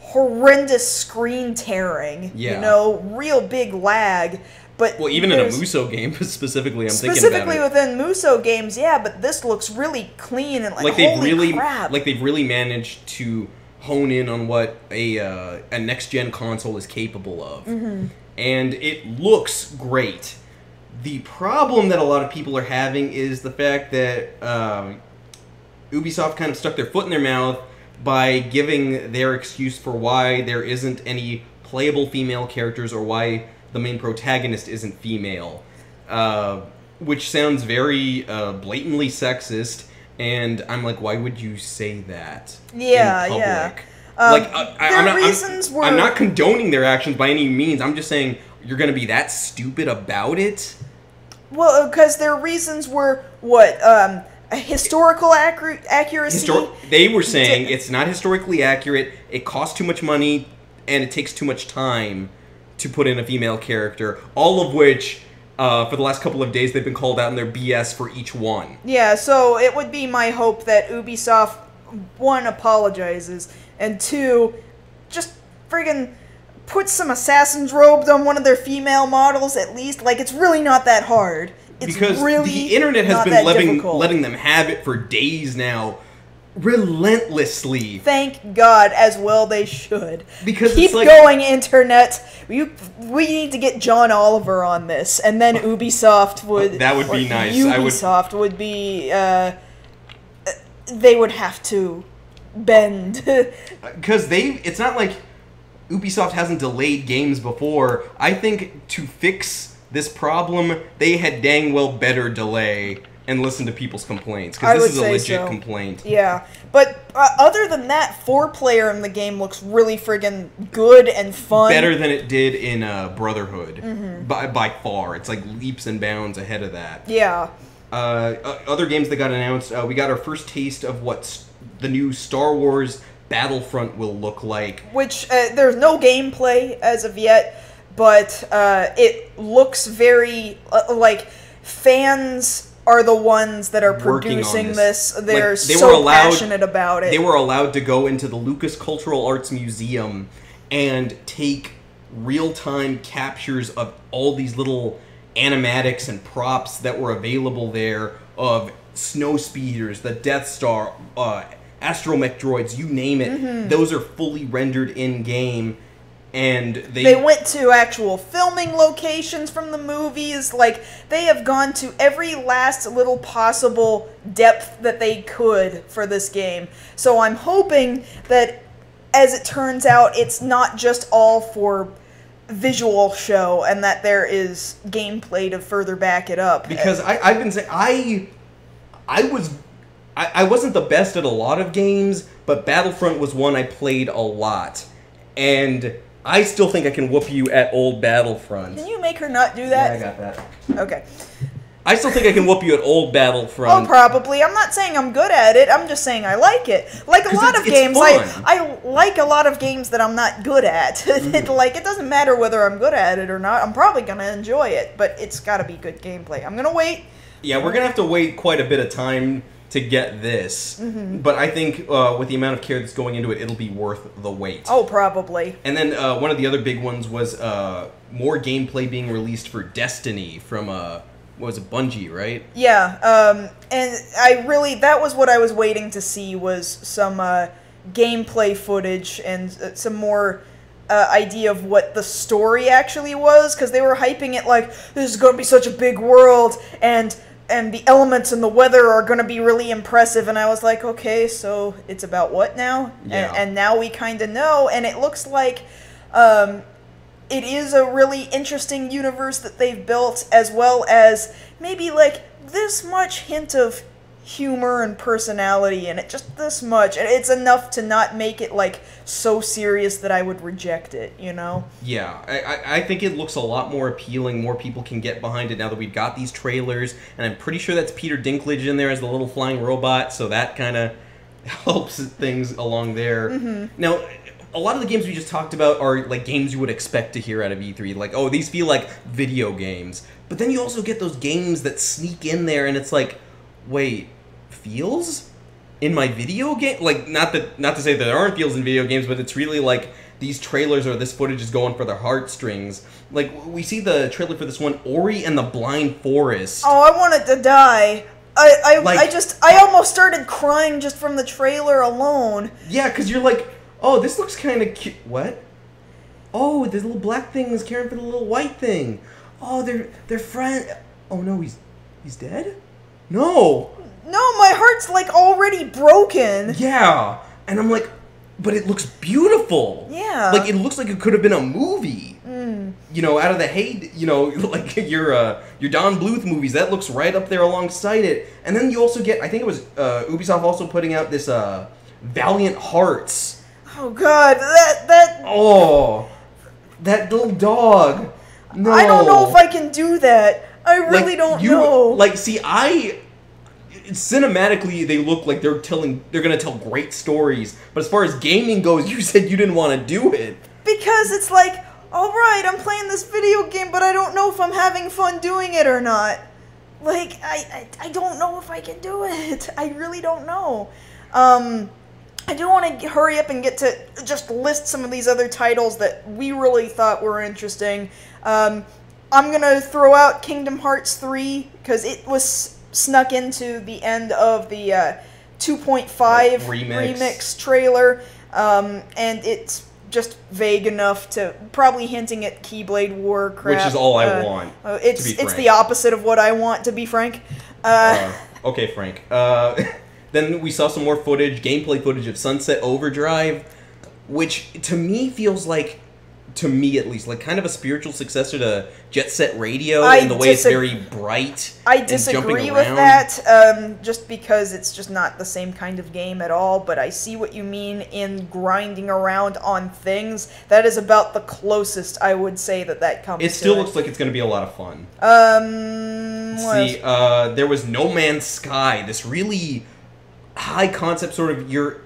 horrendous screen tearing. Yeah. You know, real big lag. But well, even in a Musou game, specifically, thinking about it. Specifically within Musou games, yeah, but this looks really clean and like holy crap. Like they've really managed to hone in on what a next-gen console is capable of. And it looks great. The problem that a lot of people are having is the fact that Ubisoft kind of stuck their foot in their mouth by giving their excuse for why there isn't any playable female characters or why the main protagonist isn't female, which sounds very blatantly sexist. And I'm like, why would you say that in public? I'm not condoning their actions by any means. I'm just saying you're going to be that stupid about it. Well, because their reasons were what historical accuracy. They were saying it's not historically accurate. It costs too much money, and it takes too much time to put in a female character. All of which, for the last couple of days, they've been called out in their BS for each one. Yeah, so it would be my hope that Ubisoft, 1, apologizes, and 2, just friggin' put some assassin's robes on one of their female models at least. Like, it's really not that hard. It's because really the internet has not been that letting them have it for days now, relentlessly. Thank God, as well they should. Because keep it's like, going, internet. We need to get John Oliver on this, and then Ubisoft would. That would be nice. Ubisoft would be. They would have to bend. Because it's not like Ubisoft hasn't delayed games before. I think to fix this problem, they had dang well better delay and listen to people's complaints, because this is a legit complaint. Yeah, but other than that, 4-player in the game looks really friggin' good and fun. Better than it did in Brotherhood, by far. It's like leaps and bounds ahead of that. Yeah. Other games that got announced, we got our first taste of what the new Star Wars Battlefront will look like. Which, there's no gameplay as of yet, but it looks very, like, fans are the ones that are producing this. They're so passionate about it. They were allowed to go into the Lucas Cultural Arts Museum and take real-time captures of all these little animatics and props that were available there of snow speeders, the Death Star, astromech droids, you name it. Those are fully rendered in-game. And they went to actual filming locations from the movies. Like, they have gone to every last little possible depth that they could for this game. So I'm hoping that, as it turns out, it's not just all for visual show and that there is gameplay to further back it up. Because I've been saying, I wasn't the best at a lot of games, but Battlefront was one I played a lot. And I still think I can whoop you at old Battlefront. Can you make her not do that? Yeah, I got that. Okay. I still think I can whoop you at old Battlefront. Oh, probably. I'm not saying I'm good at it. I'm just saying I like it. Like a lot of games, I like a lot of games that I'm not good at. Like, it doesn't matter whether I'm good at it or not. I'm probably going to enjoy it, but it's got to be good gameplay. I'm going to wait. Yeah, we're going to have to wait quite a bit of time to get this, but I think with the amount of care that's going into it, it'll be worth the wait. Oh, probably. And then one of the other big ones was more gameplay being released for Destiny from, what was it, Bungie, right? Yeah, and that was what I was waiting to see, was some gameplay footage and some more idea of what the story actually was, because they were hyping it like, this is going to be such a big world, and the elements and the weather are going to be really impressive, and I was like, okay, so it's about what now? Yeah. And now we kind of know, and it looks like it is a really interesting universe that they've built, as well as maybe, like, this much hint of humor and personality in it, just this much, and it's enough to not make it, like, so serious that I would reject it, you know? Yeah, I think it looks a lot more appealing, more people can get behind it now that we've got these trailers, and I'm pretty sure that's Peter Dinklage in there as the little flying robot, so that kind of helps things along there. Now, a lot of the games we just talked about are, like, games you would expect to hear out of E3, like, oh, these feel like video games, but then you also get those games that sneak in there, and it's like, wait, feels in my video game? Like, not to say that there aren't feels in video games, but it's really like these trailers or this footage is going for the heartstrings. Like, we see the trailer for this one, Ori and the Blind Forest. Oh, I wanted to die. I almost started crying just from the trailer alone. Yeah, because you're like, oh, this looks kind of cute. What? Oh, the little black thing is caring for the little white thing. Oh, they're friends. Oh no, he's dead? No. No, my heart's, like, already broken. Yeah. And I'm like, but it looks beautiful. Yeah. Like, it looks like it could have been a movie. You know, out of the like your Don Bluth movies, that looks right up there alongside it. And then you also get, I think it was Ubisoft also putting out this Valiant Hearts. Oh god, that little dog. No. I don't know if I can do that. I really don't know. Like, see, cinematically, they look like they're gonna tell great stories. But as far as gaming goes, you said you didn't want to do it. Because it's like, alright, I'm playing this video game, but I don't know if I'm having fun doing it or not. Like, I don't know if I can do it. I really don't know. I do want to hurry up and get to just list some of these other titles that we really thought were interesting. I'm going to throw out Kingdom Hearts 3, because it was snuck into the end of the 2.5 remix trailer, and it's just vague enough to probably hinting at Keyblade War crap. Which is all I want. It's the opposite of what I want, to be frank. Okay, Frank. Then we saw some more gameplay footage of Sunset Overdrive, which to me feels like, to me at least, like kind of a spiritual successor to Jet Set Radio in the way it's very bright. I disagree with that, just because it's just not the same kind of game at all, but I see what you mean in grinding around on things. That is about the closest I would say that comes to it. Still looks like it's going to be a lot of fun. See, there was No Man's Sky, this really high concept sort of, you're,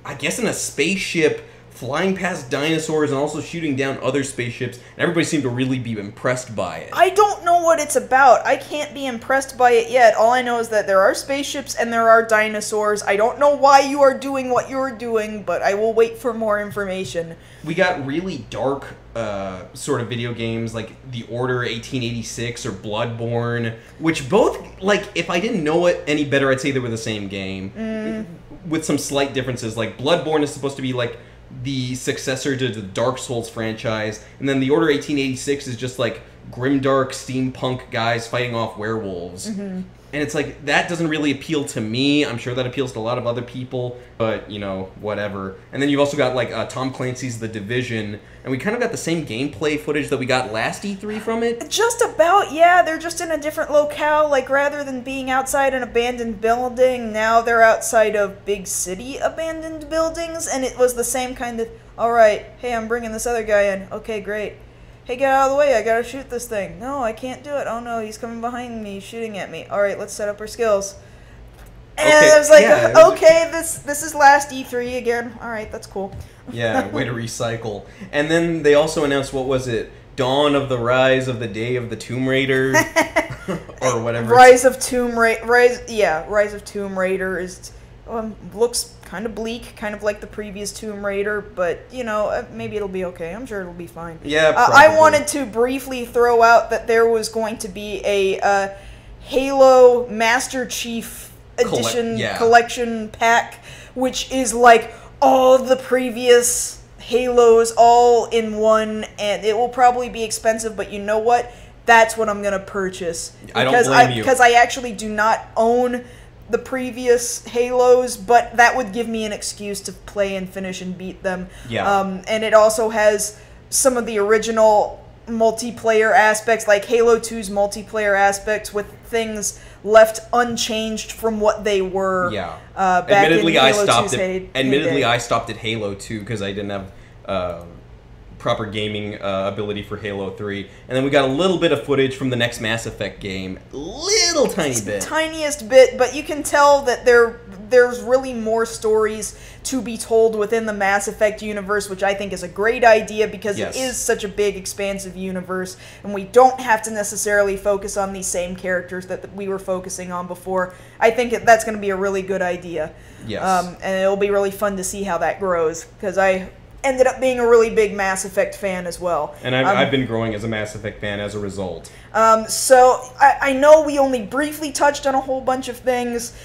I guess, in a spaceship flying past dinosaurs and also shooting down other spaceships, and everybody seemed to really be impressed by it. I don't know what it's about. I can't be impressed by it yet. All I know is that there are spaceships and there are dinosaurs. I don't know why you are doing what you are doing, but I will wait for more information. We got really dark sort of video games like The Order 1886 or Bloodborne, which both, like, if I didn't know it any better, I'd say they were the same game, with some slight differences. Like, Bloodborne is supposed to be like the successor to the Dark Souls franchise, and then The Order 1886 is just like grimdark steampunk guys fighting off werewolves. And it's like, that doesn't really appeal to me. I'm sure that appeals to a lot of other people, but, you know, whatever. And then you've also got, like, Tom Clancy's The Division, and we kind of got the same gameplay footage that we got last E3 from it. Just about, yeah. They're just in a different locale. Like, rather than being outside an abandoned building, now they're outside of big city abandoned buildings, and it was the same kind of, alright, hey, I'm bringing this other guy in. Okay, great. Hey, get out of the way, I gotta shoot this thing. No, I can't do it. Oh no, he's coming behind me, shooting at me. Alright, let's set up our skills. And I was like, yeah, okay, this is last E3 again. Alright, that's cool. Yeah, way to recycle. And then they also announced, what was it? Dawn of the Rise of the Day of the Tomb Raider? Or whatever. Rise of Tomb Raider is... looks kind of bleak, kind of like the previous Tomb Raider, but, you know, maybe it'll be okay. I'm sure it'll be fine. Yeah, I wanted to briefly throw out that there was going to be a Halo Master Chief Edition collection pack, which is like all the previous Halos all in one, and it will probably be expensive, but you know what? That's what I'm going to purchase. I don't blame you. Because I actually do not own the previous Halos, but that would give me an excuse to play and finish and beat them. Yeah. And it also has some of the original multiplayer aspects, like Halo 2's multiplayer aspects, with things left unchanged from what they were. Yeah. Back admittedly, in Halo I stopped 2's it. Admittedly, I stopped at Halo 2 because I didn't have proper gaming ability for Halo 3. And then we got a little bit of footage from the next Mass Effect game. Little tiny bit. Tiniest bit, but you can tell that there's really more stories to be told within the Mass Effect universe, which I think is a great idea because it is such a big, expansive universe, and we don't have to necessarily focus on these same characters that we were focusing on before. I think that's going to be a really good idea. Yes. And it'll be really fun to see how that grows, because I ended up being a really big Mass Effect fan as well. And I've been growing as a Mass Effect fan as a result. So I know we only briefly touched on a whole bunch of things.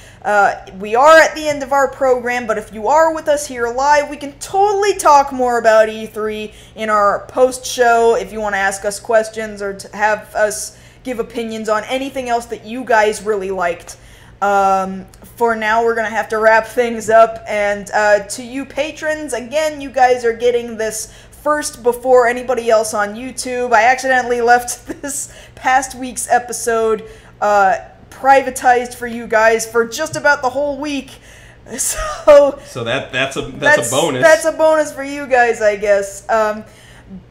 We are at the end of our program, but if you are with us here live, we can totally talk more about E3 in our post-show if you want to ask us questions or to have us give opinions on anything else that you guys really liked. For now, we're gonna have to wrap things up, and to you patrons, again, you guys are getting this first before anybody else on YouTube. I accidentally left this past week's episode privatized for you guys for just about the whole week. So that's a bonus. That's a bonus for you guys, I guess.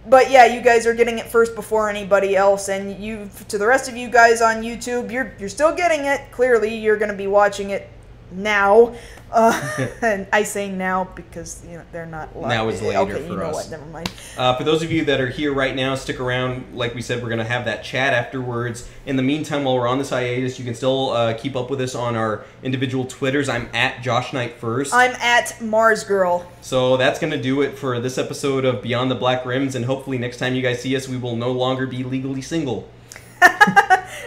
But yeah, you guys are getting it first before anybody else, and to the rest of you guys on YouTube, you're still getting it. Clearly, you're going to be watching it now. And I say now because they're not live. Now is later okay, for you know us. What? Never mind. For those of you that are here right now, stick around. Like we said, we're going to have that chat afterwards. In the meantime, while we're on this hiatus, you can still keep up with us on our individual Twitters. I'm at Josh Knight First. I'm at Mars Girl. So that's going to do it for this episode of Beyond the Black Rims, and hopefully next time you guys see us, we will no longer be legally single.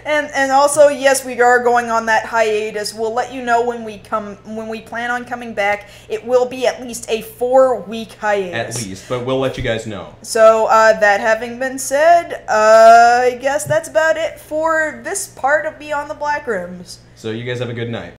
And also, yes, we are going on that hiatus. We'll let you know when we plan on coming back. It will be at least a 4-week hiatus. At least, but we'll let you guys know. So, that having been said, I guess that's about it for this part of Beyond the Black Rims. So you guys have a good night.